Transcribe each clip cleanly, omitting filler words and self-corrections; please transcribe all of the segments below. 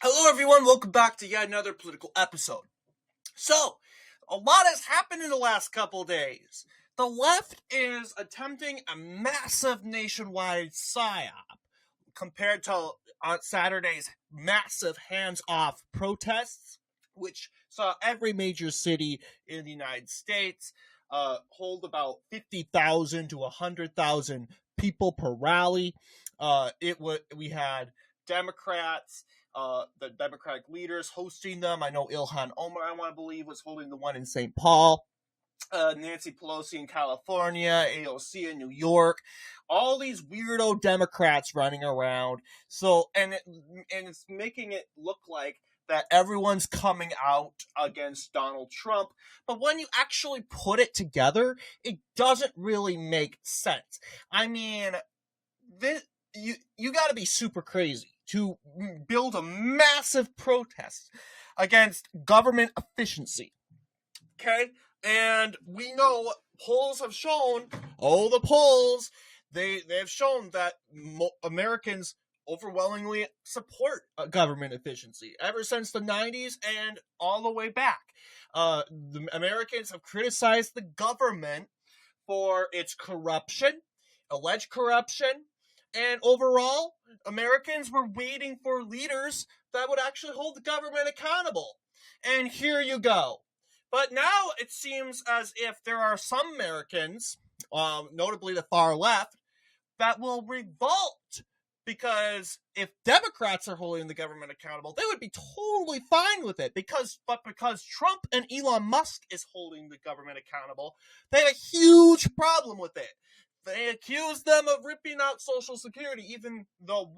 Hello, everyone. Welcome back to yet another political episode. So, a lot has happened in the last couple days. The left is attempting a massive nationwide psyop compared to on Saturday's massive hands-off protests, which saw every major city in the United States hold about 50,000 to 100,000 people per rally. We had Democrats, the Democratic leaders hosting them. I know Ilhan Omar, I want to believe, was holding the one in St. Paul. Nancy Pelosi in California, AOC in New York, all these weirdo Democrats running around. And it's making it look like that everyone's coming out against Donald Trump. But when you actually put it together, it doesn't really make sense. I mean, you got to be super crazy to build a massive protest against government efficiency. Okay? And we know polls have shown, the polls, they have shown that Americans overwhelmingly support government efficiency ever since the 90s and all the way back. The Americans have criticized the government for its corruption, alleged corruption, and overall, Americans were waiting for leaders that would actually hold the government accountable. And here you go. But now it seems as if there are some Americans, notably the far left, that will revolt because if Democrats are holding the government accountable, they would be totally fine with it. Because Trump and Elon Musk is holding the government accountable, they have a huge problem with it. They accuse them of ripping out Social Security, even though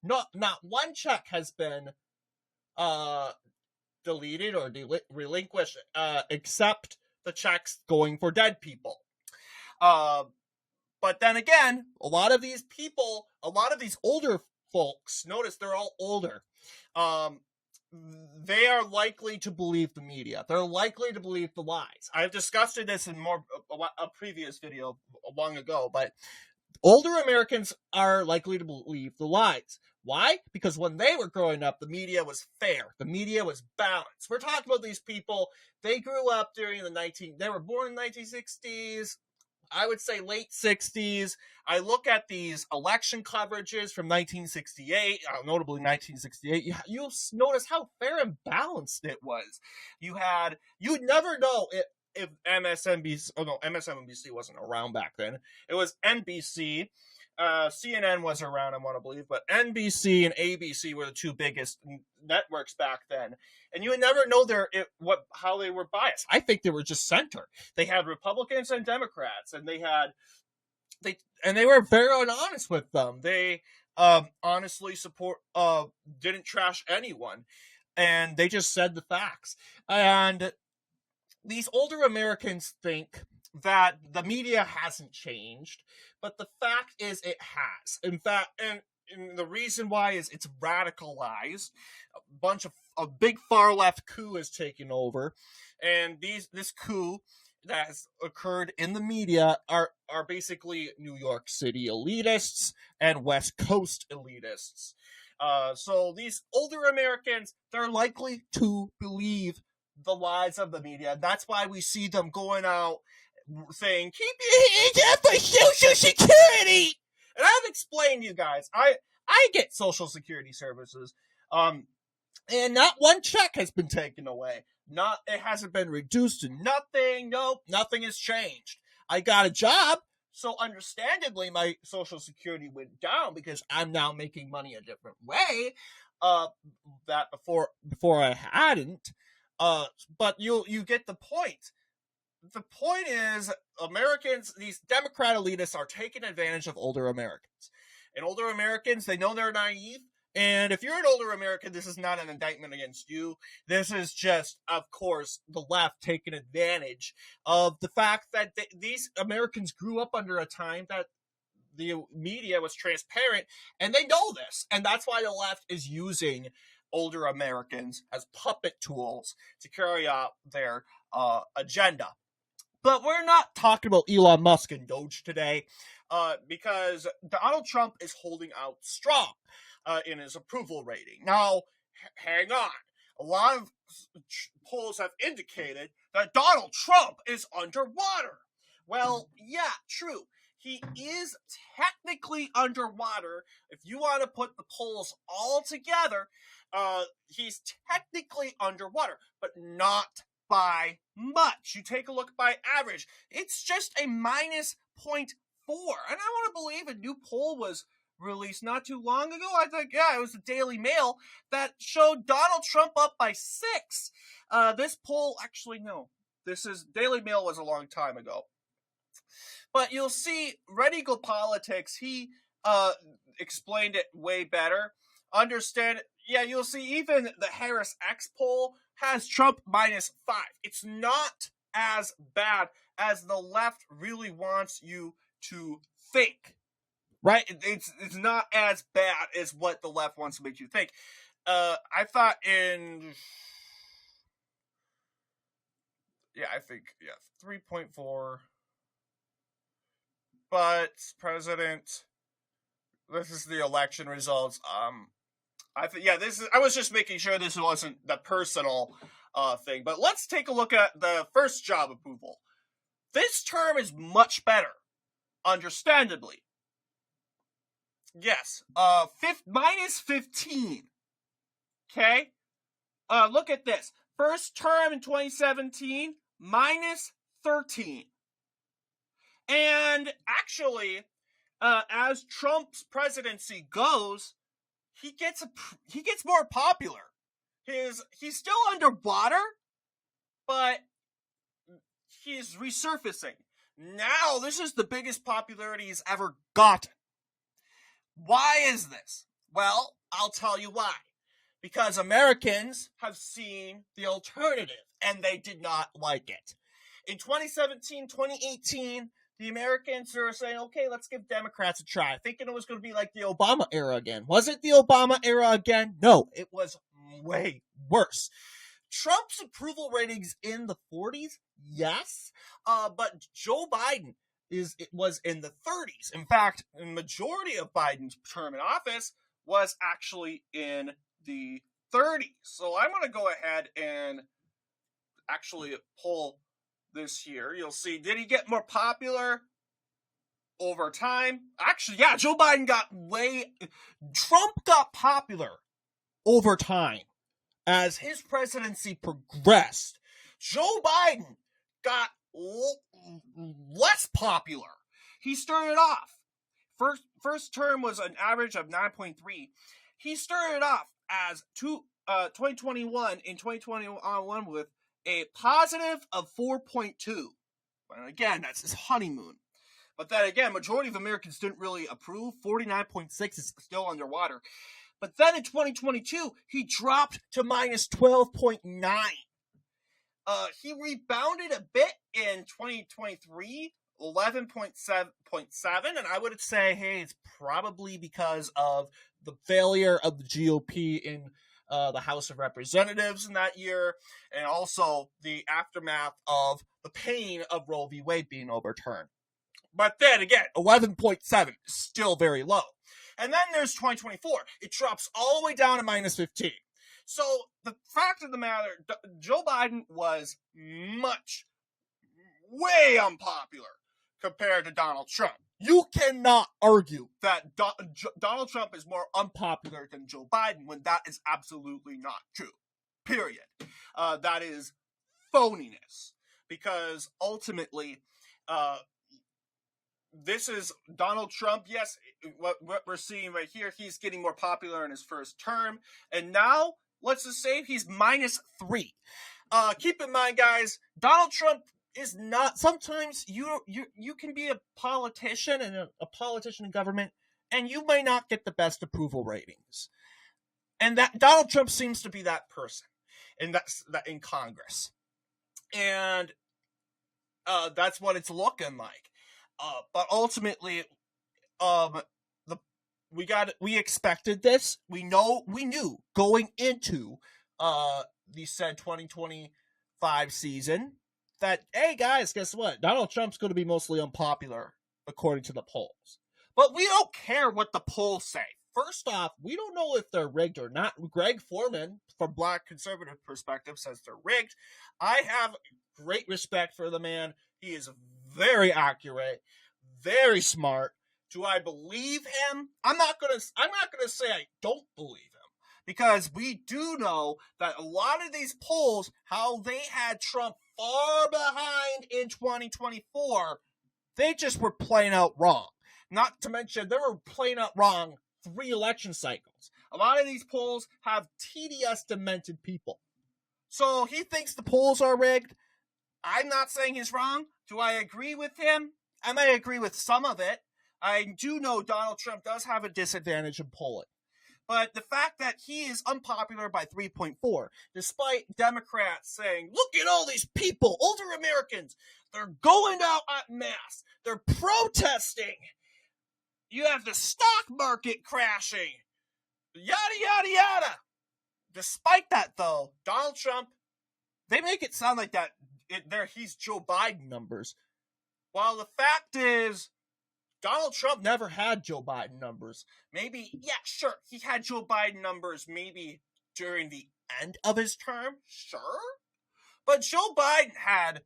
not one check has been deleted or relinquished, except the checks going for dead people. But then again, a lot of these older folks, notice they're all older, they are likely to believe the media. They're likely to believe the lies. I've discussed this in a previous video long ago, but older Americans are likely to believe the lies. Why? Because when they were growing up, the media was fair. The media was balanced. We're talking about these people. They grew up during they were born in the 1960s. I would say late 60s. I look at these election coverages from 1968, notably 1968. You'll notice how fair and balanced it was. You'd never know if MSNBC wasn't around back then. It was NBC. CNN was around, I want to believe, but NBC and ABC were the two biggest networks back then. And you would never know how they were biased. I think they were just center. They had Republicans and Democrats, and they were very honest with them. They honestly didn't trash anyone, and they just said the facts. And these older Americans think that the media hasn't changed, but the fact is it has. In fact, and the reason why is it's radicalized. A big far left coup has taken over, and this coup that has occurred in the media are basically New York City elitists and West Coast elitists. So these older Americans, they're likely to believe the lies of the media. That's why we see them going out saying, keep your hands off my Social Security. And I've explained to you guys, I get Social Security services, and not one check has been taken away. It hasn't been reduced to nothing. Nope, nothing has changed. I got a job, so understandably my Social Security went down because I'm now making money a different way. That before I hadn't. But you get the point. The point is, these Democrat elitists are taking advantage of older Americans. And older Americans, they know they're naive. And if you're an older American, this is not an indictment against you. This is just, of course, the left taking advantage of the fact that these Americans grew up under a time that the media was transparent, and they know this. And that's why the left is using older Americans as puppet tools to carry out their agenda. But we're not talking about Elon Musk and Doge today, because Donald Trump is holding out strong in his approval rating. Now, hang on. A lot of polls have indicated that Donald Trump is underwater. Well, yeah, true. He is technically underwater. If you want to put the polls all together, he's technically underwater, but not by much. You take a look by average. It's just a minus 0.4. And I want to believe a new poll was released not too long ago. I think, yeah, it was the Daily Mail that showed Donald Trump up by 6. This poll, actually, no. Daily Mail was a long time ago. But you'll see, Red Eagle Politics, he explained it way better. Understand, yeah, you'll see even the Harris X poll has Trump minus 5. It's not as bad as the left really wants you to think. Right? It's not as bad as what the left wants to make you think. I thought in... Yeah, I think, 3.4... But president, this is the election results. I was just making sure this wasn't the personal thing. But let's take a look at the first job approval. This term is much better, understandably. Yes, minus 15. Okay, look at this. First term in 2017, minus 13. And actually, as Trump's presidency goes, he gets more popular. He's still underwater, but he's resurfacing. Now, this is the biggest popularity he's ever gotten. Why is this? Well, I'll tell you why. Because Americans have seen the alternative, and they did not like it. In 2017, 2018, the Americans are saying, okay, let's give Democrats a try, thinking it was going to be like the Obama era again. Was it the Obama era again? No, it was way worse. Trump's approval ratings in the 40s, yes, but Joe Biden was in the 30s. In fact, the majority of Biden's term in office was actually in the 30s. So I'm going to go ahead and actually pull this year. You'll see, did he get more popular over time? Actually, yeah, Trump got popular over time as his presidency progressed. Joe Biden got less popular. He started off, first term was an average of 9.3. He started off as 2021 in 2021 with a positive of 4.2. And again, that's his honeymoon. But then again, majority of Americans didn't really approve. 49.6 is still underwater. But then in 2022, he dropped to minus 12.9. He rebounded a bit in 2023, 11.7, and I would say, hey, it's probably because of the failure of the GOP in the House of Representatives in that year, and also the aftermath of the pain of Roe v. Wade being overturned. But then again, 11.7 is still very low. And then there's 2024. It drops all the way down to minus 15. So the fact of the matter, Joe Biden was way unpopular compared to Donald Trump. You cannot argue that Donald Trump is more unpopular than Joe Biden when that is absolutely not true. Period. That is phoniness. Because ultimately, this is Donald Trump. Yes, what we're seeing right here, he's getting more popular in his first term. And now, let's just say he's minus 3. Keep in mind, guys, Donald Trump is not, sometimes you can be a politician and a politician in government, and you may not get the best approval ratings. And that Donald Trump seems to be that person, and that's that in Congress. And that's what it's looking like. But ultimately, we expected this. We knew going into the said 2025 season that, hey guys, guess what? Donald Trump's going to be mostly unpopular according to the polls. But we don't care what the polls say. first off, we don't know if they're rigged or not. Greg Foreman, from Black conservative perspective, says they're rigged. I have great respect for the man. He is very accurate, very smart. Do I believe him? I'm not gonna say I don't believe him, because we do know that a lot of these polls, how they had Trump far behind in 2024, they just were playing out wrong. Not to mention, they were playing out wrong 3 election cycles. A lot of these polls have TDS demented people. So he thinks the polls are rigged. I'm not saying he's wrong. Do I agree with him? I might agree with some of it. I do know Donald Trump does have a disadvantage in polling. But the fact that he is unpopular by 3.4, despite Democrats saying, look at all these people, older Americans, they're going out en masse, they're protesting, you have the stock market crashing, yada, yada, yada. Despite that, though, Donald Trump, they make it sound like that he's Joe Biden numbers. While the fact is, Donald Trump never had Joe Biden numbers. Maybe, yeah, sure, he had Joe Biden numbers maybe during the end of his term, sure. But Joe Biden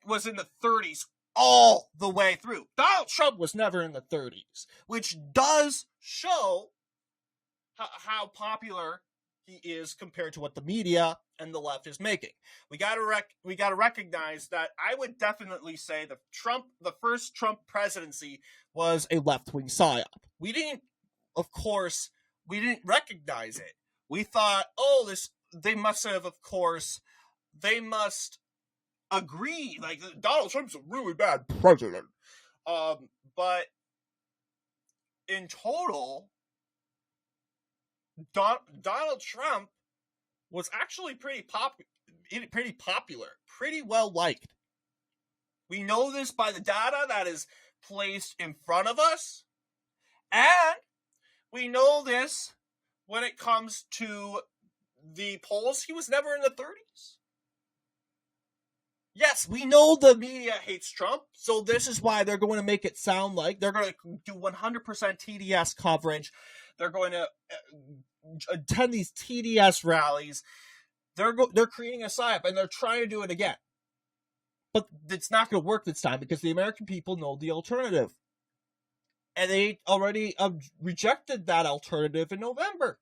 was in the 30s all the way through. Donald Trump was never in the 30s, which does show how popular he is compared to what the media and the left is making. We got to recognize that I would definitely say the first Trump presidency was a left-wing psyop. We didn't recognize it. We thought, they must agree, like, Donald Trump's a really bad president. But in total, Donald Trump was actually pretty popular, pretty well liked. We know this by the data that is placed in front of us, and we know this when it comes to the polls. He was never in the 30s. Yes, we know the media hates Trump, so this is why they're going to make it sound like they're going to do 100% TDS coverage. They're going to attend these TDS rallies. They're creating a psyop, and they're trying to do it again. But it's not going to work this time, because the American people know the alternative. And they already rejected that alternative in November.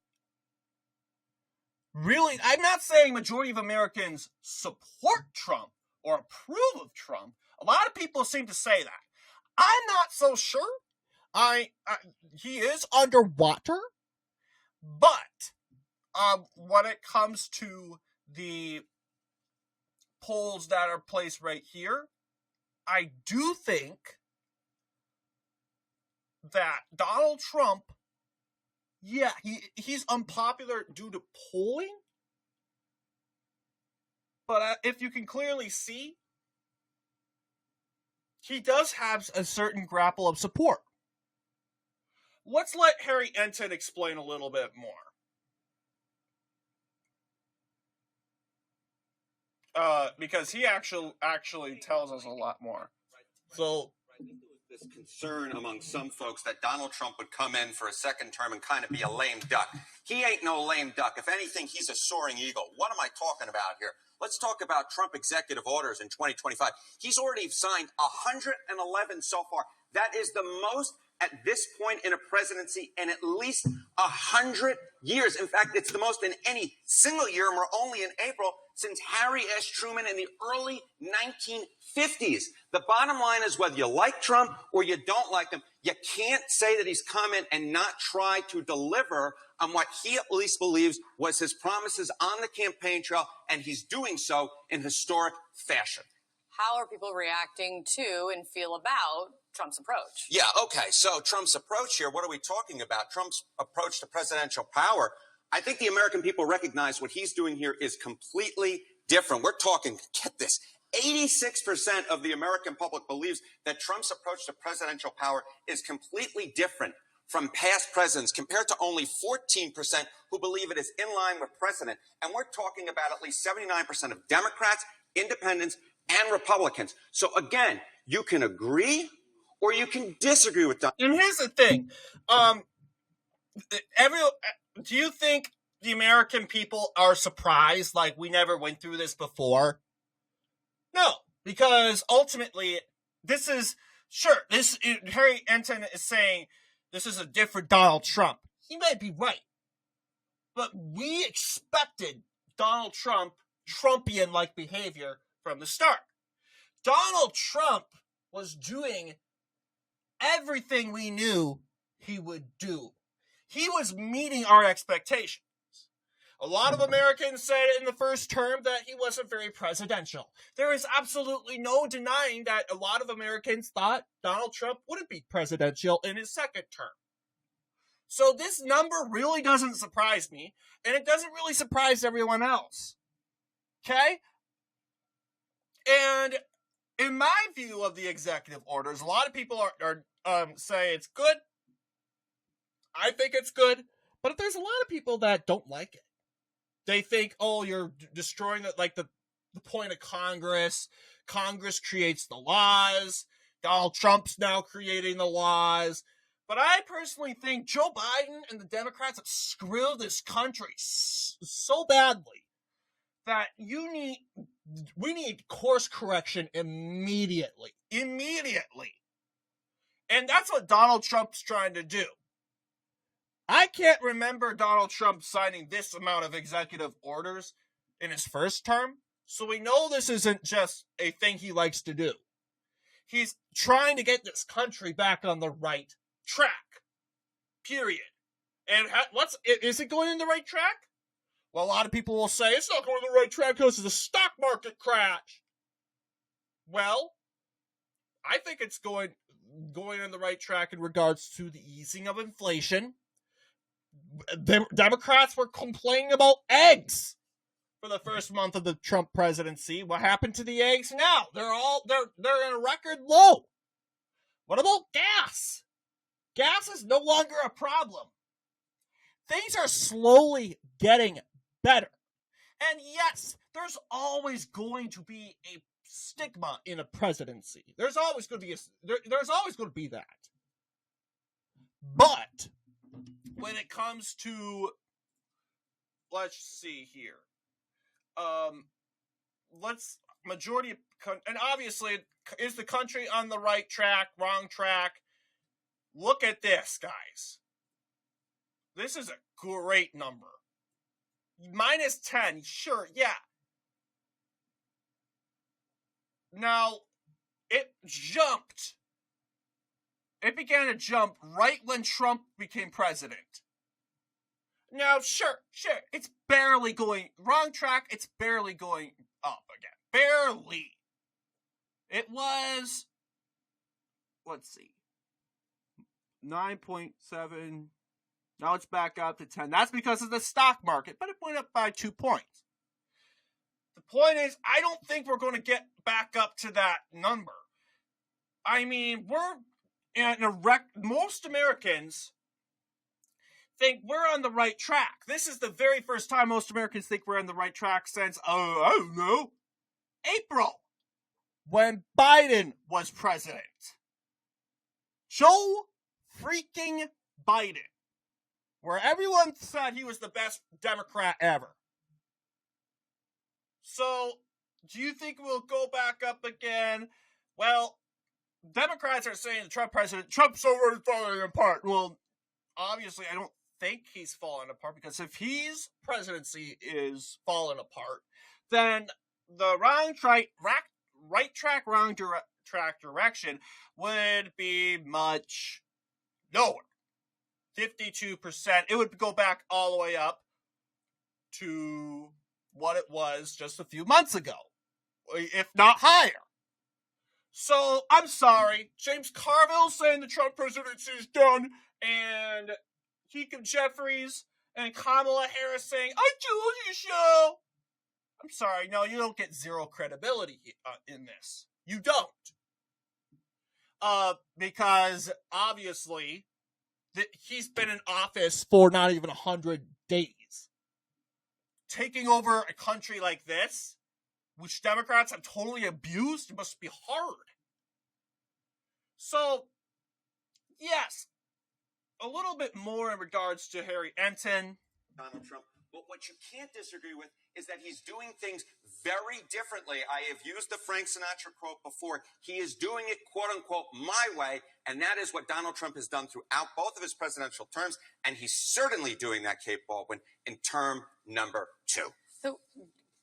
Really, I'm not saying majority of Americans support Trump or approve of Trump. A lot of people seem to say that. I'm not so sure. He is underwater, but when it comes to the polls that are placed right here, I do think that Donald Trump, yeah, he's unpopular due to polling, but if you can clearly see, he does have a certain grapple of support. Let's let Harry Enton explain a little bit more. Because he actually tells us a lot more. So, this concern among some folks that Donald Trump would come in for a second term and kind of be a lame duck. He ain't no lame duck. If anything, he's a soaring eagle. What am I talking about here? Let's talk about Trump executive orders in 2025. He's already signed 111 so far. That is the most at this point in a presidency in at least 100 years. In fact, it's the most in any single year, and we're only in April, since Harry S. Truman in the early 1950s. The bottom line is, whether you like Trump or you don't like him, you can't say that he's come in and not try to deliver on what he at least believes was his promises on the campaign trail, and he's doing so in historic fashion. How are people reacting to and feel about Trump's approach? Yeah, okay. So Trump's approach here, what are we talking about? Trump's approach to presidential power. I think the American people recognize what he's doing here is completely different. We're talking, get this, 86% of the American public believes that Trump's approach to presidential power is completely different from past presidents, compared to only 14% who believe it is in line with precedent. And we're talking about at least 79% of Democrats, independents, and Republicans. So again, you can agree or you can disagree with Donald. And here's the thing. Do you think the American people are surprised like we never went through this before? No, because ultimately this is Harry Enton is saying this is a different Donald Trump. He may be right, but we expected Donald Trumpian-like behavior from the start. Donald Trump was doing everything we knew he would do. He was meeting our expectations. A lot of Americans said in the first term that he wasn't very presidential. There is absolutely no denying that a lot of Americans thought Donald Trump wouldn't be presidential in his second term. So this number really doesn't surprise me, and it doesn't really surprise everyone else. Okay? And in my view of the executive orders, a lot of people are say it's good. I think it's good, but there's a lot of people that don't like it. They think, oh, you're destroying it, like the point of Congress. Congress creates the laws. Donald Trump's now creating the laws. But I personally think Joe Biden and the Democrats have screwed this country so badly that we need course correction immediately. Immediately. And that's what Donald Trump's trying to do. I can't remember Donald Trump signing this amount of executive orders in his first term, so we know this isn't just a thing he likes to do. He's trying to get this country back on the right track. Period. And is it going in the right track? Well, a lot of people will say it's not going in the right track because of the stock market crash. Well, I think it's going in the right track in regards to the easing of inflation. Democrats were complaining about eggs for the first month of the Trump presidency. What happened to the eggs now? They're in a record low. What about gas? Gas is no longer a problem. Things are slowly getting better. And yes, there's always going to be a stigma in a presidency. There's always going to be that. But when it comes to, let's see here, and obviously, is the country on the right track, wrong track? Look at this, guys. This is a great number. -10, sure, yeah. Now, it jumped. It began to jump right when Trump became president. Now, sure, it's barely going wrong track. It's barely going up again. Barely. It was, let's see, 9.7. Now it's back up to 10. That's because of the stock market, but it went up by 2 points. The point is, I don't think we're going to get back up to that number. I mean, most Americans think we're on the right track. This is the very first time most Americans think we're on the right track since, I don't know, April, when Biden was president. Joe freaking Biden, where everyone said he was the best Democrat ever. So, do you think we'll go back up again? Well, Democrats are saying the Trump's already falling apart. Well, obviously, I don't think he's falling apart, because if his presidency is falling apart, then the right track, wrong track direction would be much lower. 52%. It would go back all the way up to what it was just a few months ago, if not higher. So, I'm sorry, James Carville saying the Trump presidency is done, and Hakeem Jeffries and Kamala Harris saying, I told you so. I'm sorry, no, you don't get zero credibility in this. You don't. Because, obviously, he's been in office for not even 100 days. Taking over a country like this, which Democrats have totally abused, must be hard. So, yes, a little bit more in regards to Harry Enton. Donald Trump. But what you can't disagree with is that he's doing things very differently. I have used the Frank Sinatra quote before. He is doing it, quote unquote, my way. And that is what Donald Trump has done throughout both of his presidential terms. And he's certainly doing that, Kate Baldwin, in term number 2. So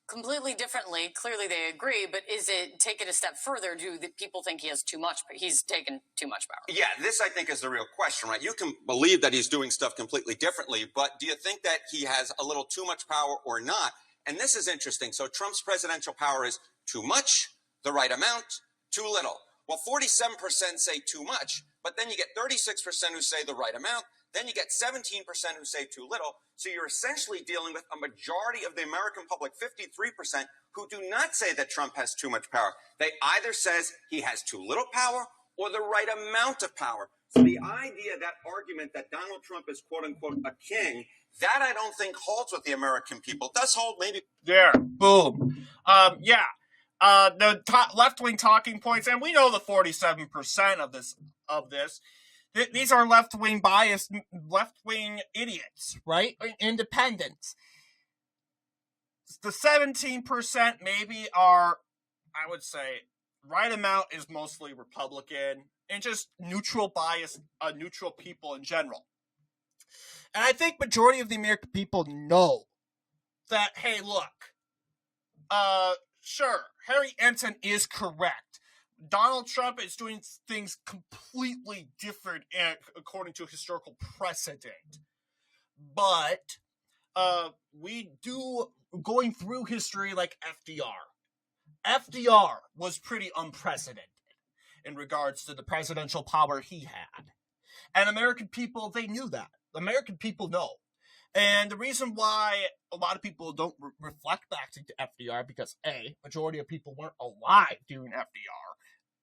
completely differently, clearly they agree, but is it taken a step further? Do the people think he has too much, but he's taken too much power? Yeah, this I think is the real question, right? You can believe that he's doing stuff completely differently, but do you think that he has a little too much power or not? And this is interesting. So Trump's presidential power is too much, the right amount, too little. Well, 47% say too much, but then you get 36% who say the right amount. Then you get 17% who say too little. So you're essentially dealing with a majority of the American public, 53%, who do not say that Trump has too much power. They either says he has too little power or the right amount of power. So the idea, that argument that Donald Trump is, quote unquote, a king, that I don't think holds with the American people. It does hold maybe. There, boom. The left-wing talking points, and we know the 47% of this. These are left-wing biased, left-wing idiots, right? Independents. The 17% maybe are, I would say, right amount is mostly Republican and just neutral bias, neutral people in general. And I think majority of the American people know that, hey, look, sure, Harry Enton is correct. Donald Trump is doing things completely different according to historical precedent. But we do, going through history like FDR. FDR was pretty unprecedented in regards to the presidential power he had. And American people, they knew that. American people know. And the reason why a lot of people don't reflect back to FDR, because A, majority of people weren't alive during FDR.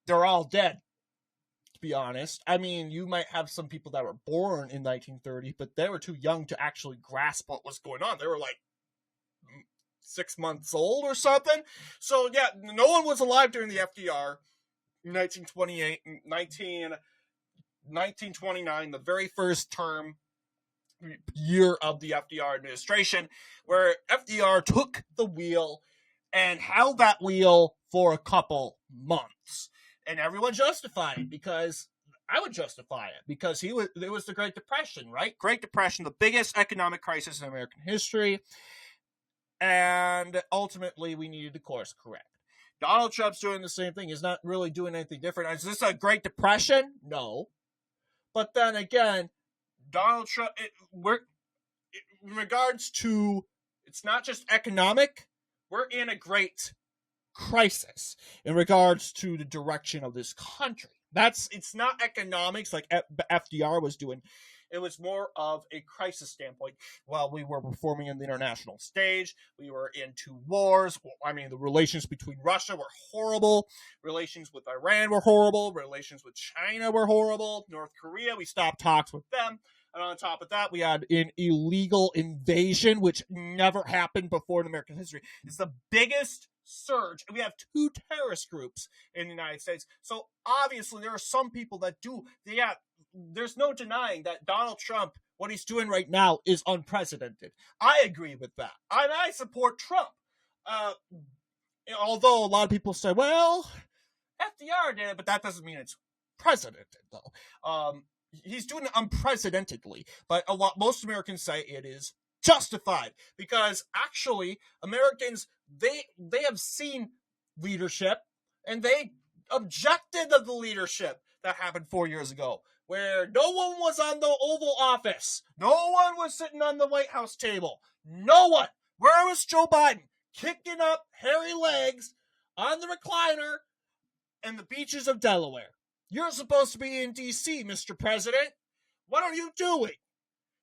They're all dead, to be honest. I mean, you might have some people that were born in 1930, but they were too young to actually grasp what was going on. They were like 6 months old or something. So, yeah, no one was alive during the FDR. 1929, the very first term year of the FDR administration, where FDR took the wheel and held that wheel for a couple months. And everyone justified it, because I would justify it, because it was the Great Depression, right? Great Depression, the biggest economic crisis in American history. And ultimately, we needed to course correct. Donald Trump's doing the same thing. He's not really doing anything different. Is this a Great Depression? No. But then again, Donald Trump, in regards to, it's not just economic, we're in a great crisis in regards to the direction of this country. It's not economics like FDR was doing. It was more of a crisis standpoint. Well, we were performing in the international stage. We were in 2 wars. I mean, the relations between Russia were horrible. Relations with Iran were horrible. Relations with China were horrible. North Korea, we stopped talks with them. And on top of that, we had an illegal invasion, which never happened before in American history. It's the biggest surge. And we have 2 terrorist groups in the United States. So obviously, there are some people that do. Yeah, there's no denying that Donald Trump, what he's doing right now, is unprecedented. I agree with that. And I support Trump. Although a lot of people say, well, FDR did it, but that doesn't mean it's precedented, though. He's doing it unprecedentedly, but most Americans say it is justified, because actually Americans, they have seen leadership, and they objected to the leadership that happened 4 years ago, where no one was on the Oval Office, no one was sitting on the White House table, no one. Where was Joe Biden? Kicking up hairy legs on the recliner in the beaches of Delaware. You're supposed to be in D.C., Mr. President. What are you doing?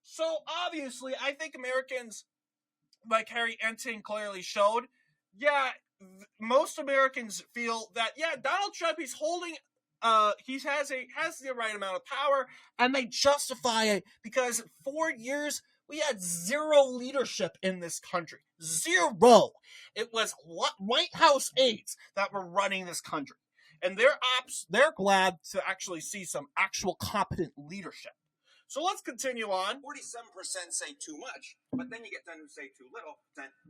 So, obviously, I think Americans, like Harry Enton clearly showed, most Americans feel that, Donald Trump, he's holding, he has the right amount of power, and they justify it, because 4 years, we had zero leadership in this country. Zero. It was White House aides that were running this country. And they're glad to actually see some actual competent leadership. So let's continue on. 47% say too much, but then you get them who say too little,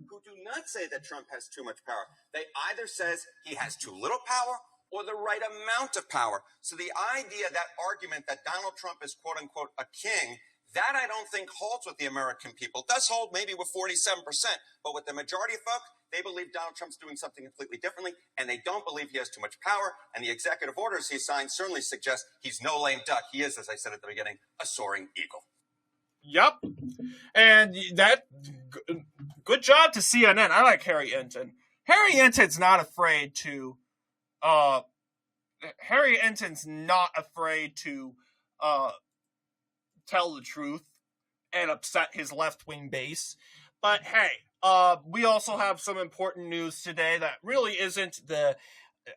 who do not say that Trump has too much power. They either says he has too little power or the right amount of power. So the idea, that argument that Donald Trump is quote unquote a king, that I don't think holds with the American people. It does hold maybe with 47%, but with the majority of folk, they believe Donald Trump's doing something completely differently, and they don't believe he has too much power, and the executive orders he signed certainly suggest he's no lame duck. He is, as I said at the beginning, a soaring eagle. Yep. And that, good job to CNN. I like Harry Enton. Harry Enton's not afraid to, tell the truth and upset his left-wing base. But hey, we also have some important news today that really isn't the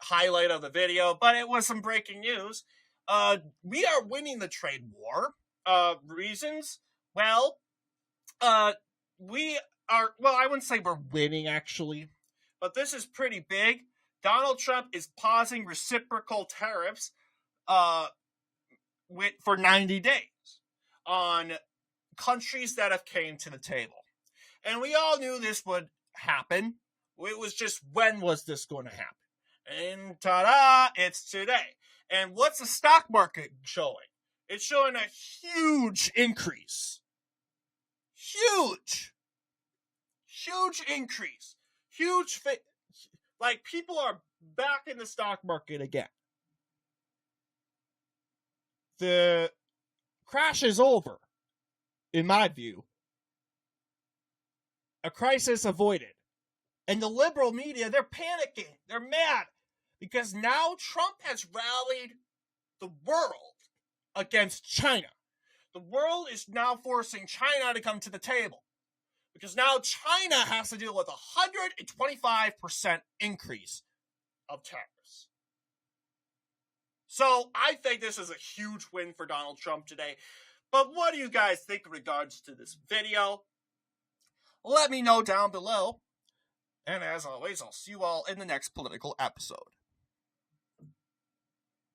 highlight of the video, but it was some breaking news. We are winning the trade war. Reasons? Well, I wouldn't say we're winning, actually, but this is pretty big. Donald Trump is pausing reciprocal tariffs for 90 days on countries that have came to the table. And we all knew this would happen. It was just, when was this going to happen? And ta-da, it's today. And what's the stock market showing? It's showing a huge increase. Huge increase. Like, people are back in the stock market again. The crash is over, in my view. A crisis avoided. And the liberal media, they're panicking. They're mad. Because now Trump has rallied the world against China. The world is now forcing China to come to the table. Because now China has to deal with a 125% increase of tariffs. So I think this is a huge win for Donald Trump today. But what do you guys think in regards to this video? Let me know down below. And as always, I'll see you all in the next political episode.